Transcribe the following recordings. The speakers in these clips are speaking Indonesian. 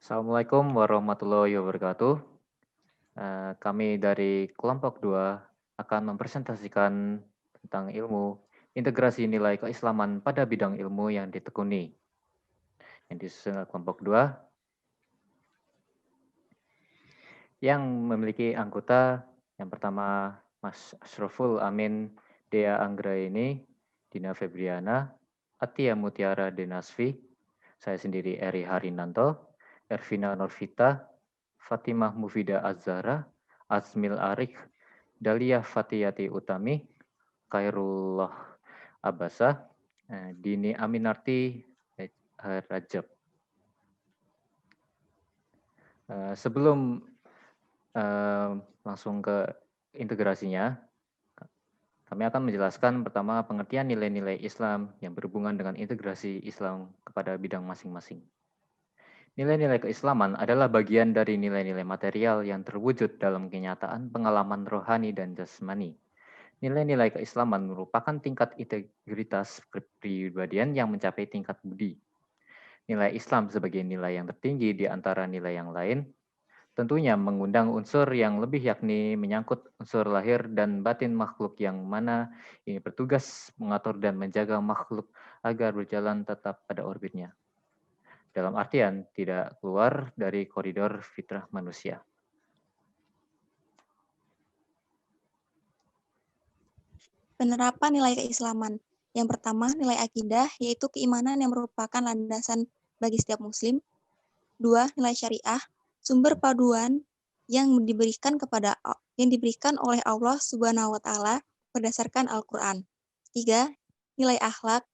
Assalamualaikum warahmatullahi wabarakatuh. Kami dari kelompok 2 akan mempresentasikan tentang ilmu integrasi nilai keislaman pada bidang ilmu yang ditekuni. Yang disusun oleh kelompok 2 yang memiliki anggota yang pertama Mas Asroful Amin Dea Anggraini, Dina Febriana, Atia Mutiara Denasvi, saya sendiri Eri Harinanto, Ervina Norvita, Fatimah Mufida Azhara, Azmil Arik, Dahlia Fatiyati Utami, Khairullah Abasa, Dini Aminarti Rajab. Sebelum langsung ke integrasinya, kami akan menjelaskan pertama pengertian nilai-nilai Islam yang berhubungan dengan integrasi Islam kepada bidang masing-masing. Nilai-nilai keislaman adalah bagian dari nilai-nilai material yang terwujud dalam kenyataan pengalaman rohani dan jasmani. Nilai-nilai keislaman merupakan tingkat integritas kepribadian yang mencapai tingkat budi. Nilai Islam sebagai nilai yang tertinggi di antara nilai yang lain tentunya mengundang unsur yang lebih, yakni menyangkut unsur lahir dan batin makhluk yang mana ini bertugas mengatur dan menjaga makhluk agar berjalan tetap pada orbitnya. Dalam artian tidak keluar dari koridor fitrah manusia. Penerapan nilai keislaman. Yang pertama, nilai akidah, yaitu keimanan yang merupakan landasan bagi setiap muslim. 2. Nilai syariah, sumber paduan yang diberikan oleh Allah Subhanahu wa taala berdasarkan Al-Qur'an. 3. Nilai akhlak,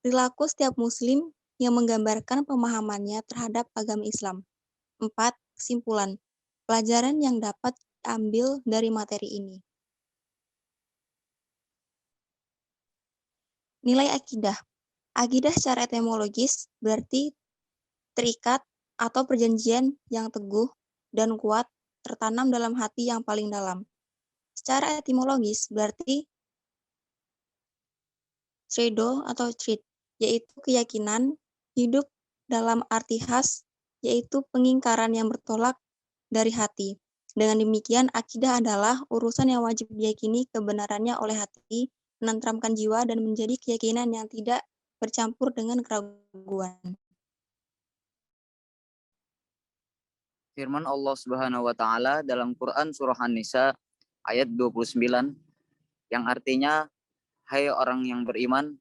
perilaku setiap muslim yang menggambarkan pemahamannya terhadap agama Islam. 4. Kesimpulan, pelajaran yang dapat diambil dari materi ini. Nilai akidah. Akidah secara etimologis berarti terikat atau perjanjian yang teguh dan kuat tertanam dalam hati yang paling dalam. Secara etimologis berarti credo atau creed, yaitu keyakinan hidup dalam arti khas, yaitu pengingkaran yang bertolak dari hati. Dengan demikian, akidah adalah urusan yang wajib diyakini kebenarannya oleh hati, menenteramkan jiwa, dan menjadi keyakinan yang tidak bercampur dengan keraguan. Firman Allah Subhanahu wa taala dalam Quran surah An-Nisa ayat 29 yang artinya, hai orang yang beriman,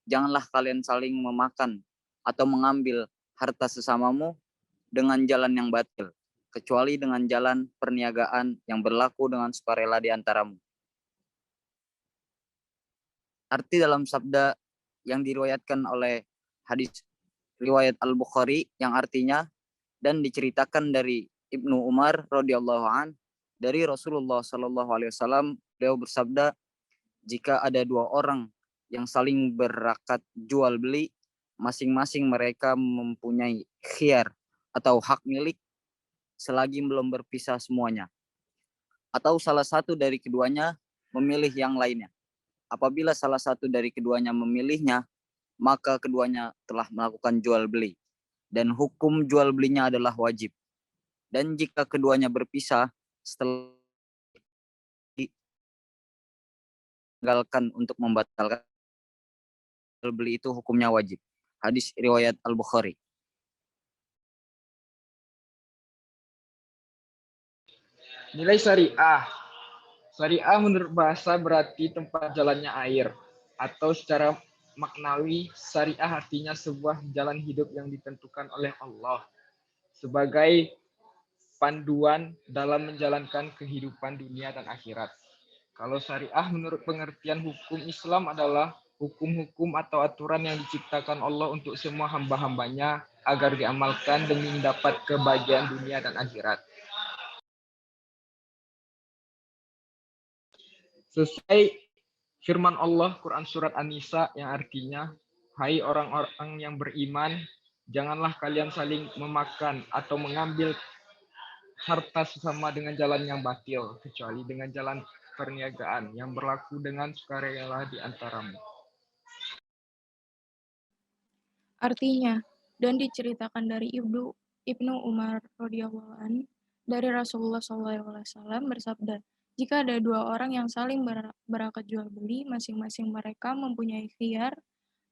janganlah kalian saling memakan atau mengambil harta sesamamu dengan jalan yang batil, kecuali dengan jalan perniagaan yang berlaku dengan sukarela di antaramu. Arti dalam sabda yang diriwayatkan oleh hadis riwayat Al-Bukhari yang artinya, dan diceritakan dari Ibnu Umar radhiyallahu an dari Rasulullah sallallahu alaihi wasallam, beliau bersabda, jika ada dua orang yang saling berakat jual beli, masing-masing mereka mempunyai khiyar atau hak milik selagi belum berpisah semuanya, atau salah satu dari keduanya memilih yang lainnya. Apabila salah satu dari keduanya memilihnya, maka keduanya telah melakukan jual beli, dan hukum jual belinya adalah wajib. Dan jika keduanya berpisah setelah tinggalkan untuk membatalkan jual beli, itu hukumnya wajib. Hadis riwayat Al-Bukhari. Nilai syariah. Syariah menurut bahasa berarti tempat jalannya air, atau secara maknawi syariah artinya sebuah jalan hidup yang ditentukan oleh Allah sebagai panduan dalam menjalankan kehidupan dunia dan akhirat. Kalau syariah menurut pengertian hukum Islam adalah hukum-hukum atau aturan yang diciptakan Allah untuk semua hamba-hambanya agar diamalkan demi mendapat kebahagiaan dunia dan akhirat. Sesuai firman Allah Quran surat An-Nisa yang artinya, hai orang-orang yang beriman, janganlah kalian saling memakan atau mengambil harta sesama dengan jalan yang batil, kecuali dengan jalan perniagaan yang berlaku dengan sukarela di antaramu. Artinya, dan diceritakan dari Ibnu Ibnu Umar radhiyallahu an dari Rasulullah SAW bersabda, jika ada dua orang yang saling berakad jual beli, masing-masing mereka mempunyai khiyar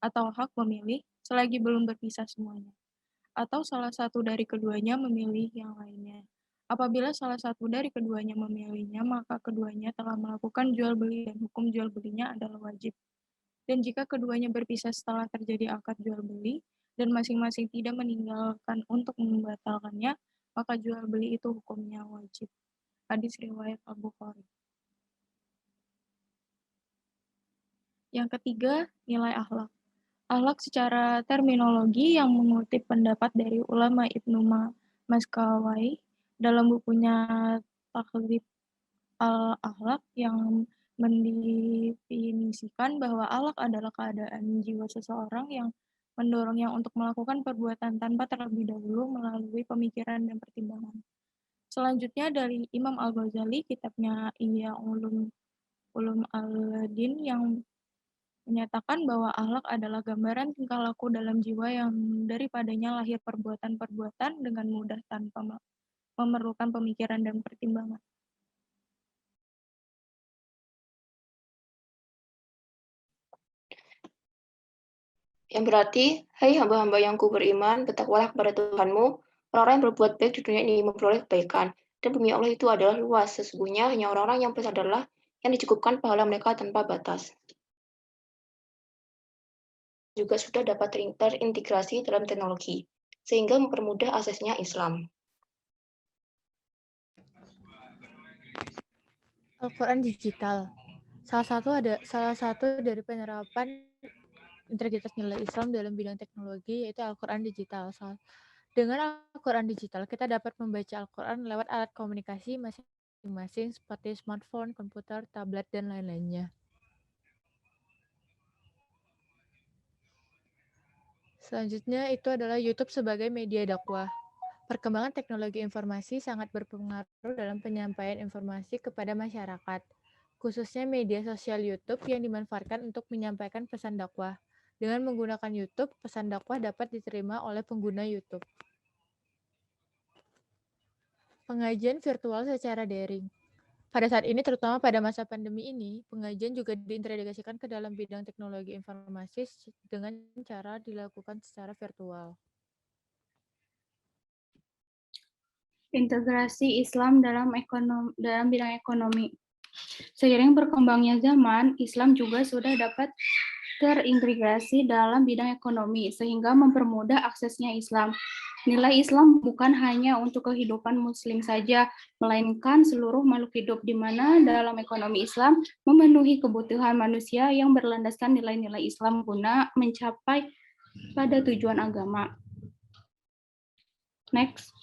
atau hak memilih selagi belum berpisah semuanya, atau salah satu dari keduanya memilih yang lainnya. Apabila salah satu dari keduanya memilihnya, maka keduanya telah melakukan jual beli dan hukum jual belinya adalah wajib. Dan jika keduanya berpisah setelah terjadi akad jual beli dan masing-masing tidak meninggalkan untuk membatalkannya, maka jual beli itu hukumnya wajib. Hadis riwayat Al-Bukhari. Yang ketiga, nilai akhlak. Akhlak secara terminologi yang mengutip pendapat dari ulama Ibnu Maskawai dalam bukunya Takhlid al-Akhlak yang mendefinisikan bahwa akhlak adalah keadaan jiwa seseorang yang mendorongnya untuk melakukan perbuatan tanpa terlebih dahulu melalui pemikiran dan pertimbangan. Selanjutnya dari Imam Al-Ghazali, kitabnya Ihya Ulum al-Din yang menyatakan bahwa akhlak adalah gambaran tingkah laku dalam jiwa yang daripadanya lahir perbuatan-perbuatan dengan mudah tanpa memerlukan pemikiran dan pertimbangan. Yang berarti, hai hamba-hamba yang ku beriman, bertakwalah kepada Tuhanmu, orang-orang yang berbuat baik di dunia ini memperoleh kebaikan. Dan bumi Allah itu adalah luas, sesungguhnya hanya orang-orang yang bersadarlah yang dicukupkan pahala mereka tanpa batas. Juga sudah dapat terintegrasi dalam teknologi, sehingga mempermudah aksesnya Islam. Al-Quran digital. Salah satu dari penerapan integritas nilai Islam dalam bidang teknologi yaitu Al-Quran digital. Dengan Al-Quran digital, kita dapat membaca Al-Quran lewat alat komunikasi masing-masing seperti smartphone, komputer, tablet, dan lain-lainnya. Selanjutnya itu adalah YouTube sebagai media dakwah. Perkembangan teknologi informasi sangat berpengaruh dalam penyampaian informasi kepada masyarakat, khususnya media sosial YouTube yang dimanfaatkan untuk menyampaikan pesan dakwah. Dengan menggunakan YouTube, pesan dakwah dapat diterima oleh pengguna YouTube. Pengajian virtual secara daring. Pada saat ini, terutama pada masa pandemi ini, pengajian juga diintegrasikan ke dalam bidang teknologi informasi dengan cara dilakukan secara virtual. Integrasi Islam dalam bidang ekonomi. Seiring berkembangnya zaman, Islam juga sudah dapat terintegrasi dalam bidang ekonomi, sehingga mempermudah aksesnya Islam. Nilai Islam bukan hanya untuk kehidupan Muslim saja, melainkan seluruh makhluk hidup, di mana dalam ekonomi Islam memenuhi kebutuhan manusia yang berlandaskan nilai-nilai Islam guna mencapai pada tujuan agama. Next.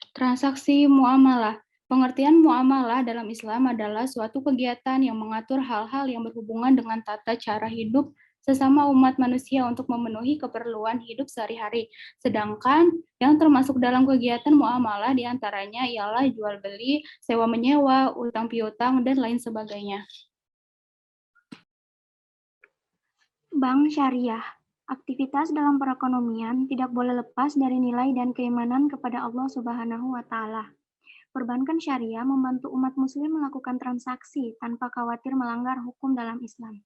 Transaksi muamalah. Pengertian muamalah dalam Islam adalah suatu kegiatan yang mengatur hal-hal yang berhubungan dengan tata cara hidup sesama umat manusia untuk memenuhi keperluan hidup sehari-hari. Sedangkan yang termasuk dalam kegiatan muamalah diantaranya ialah jual beli, sewa menyewa, utang piutang, dan lain sebagainya. Bank syariah. Aktivitas dalam perekonomian tidak boleh lepas dari nilai dan keimanan kepada Allah Subhanahu wa Ta'ala. Perbankan syariah membantu umat Muslim melakukan transaksi tanpa khawatir melanggar hukum dalam Islam.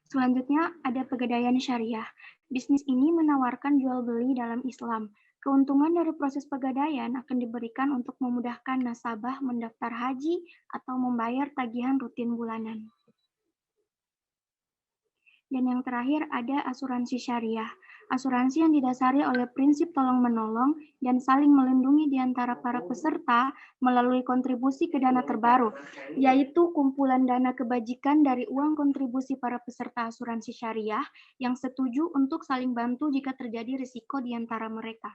Selanjutnya ada pegadaian syariah. Bisnis ini menawarkan jual beli dalam Islam. Keuntungan dari proses pegadaian akan diberikan untuk memudahkan nasabah mendaftar haji atau membayar tagihan rutin bulanan. Dan yang terakhir ada asuransi syariah. Asuransi yang didasari oleh prinsip tolong-menolong dan saling melindungi di antara para peserta melalui kontribusi ke dana terbaru, yaitu kumpulan dana kebajikan dari uang kontribusi para peserta asuransi syariah yang setuju untuk saling bantu jika terjadi risiko di antara mereka.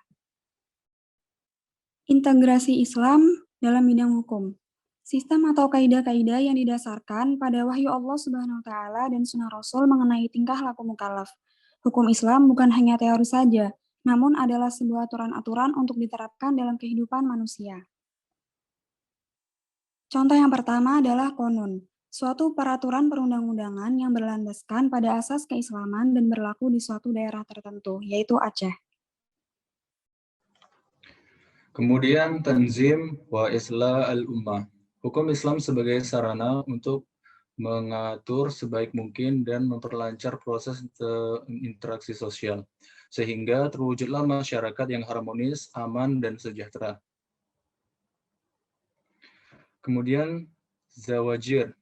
Integrasi Islam dalam bidang hukum. Sistem atau kaidah-kaidah yang didasarkan pada wahyu Allah Subhanahu wa Ta'ala dan sunnah Rasul mengenai tingkah laku mukallaf. Hukum Islam bukan hanya teori saja, namun adalah sebuah aturan-aturan untuk diterapkan dalam kehidupan manusia. Contoh yang pertama adalah qonun. Suatu peraturan perundang-undangan yang berlandaskan pada asas keislaman dan berlaku di suatu daerah tertentu, yaitu Aceh. Kemudian tanzim wa islah al-ummah. Hukum Islam sebagai sarana untuk mengatur sebaik mungkin dan memperlancar proses interaksi sosial, sehingga terwujudlah masyarakat yang harmonis, aman, dan sejahtera. Kemudian zawajir,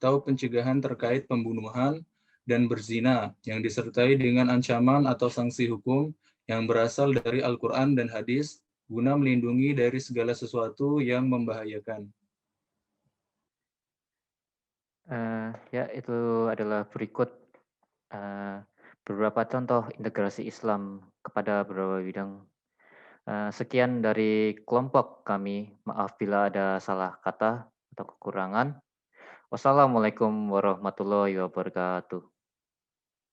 atau pencegahan terkait pembunuhan dan berzina yang disertai dengan ancaman atau sanksi hukum yang berasal dari Al-Quran dan hadis guna melindungi dari segala sesuatu yang membahayakan. Ya, itu adalah berikut beberapa contoh integrasi Islam kepada beberapa bidang. Sekian dari kelompok kami. Maaf bila ada salah kata atau kekurangan. Wassalamualaikum warahmatullahi wabarakatuh.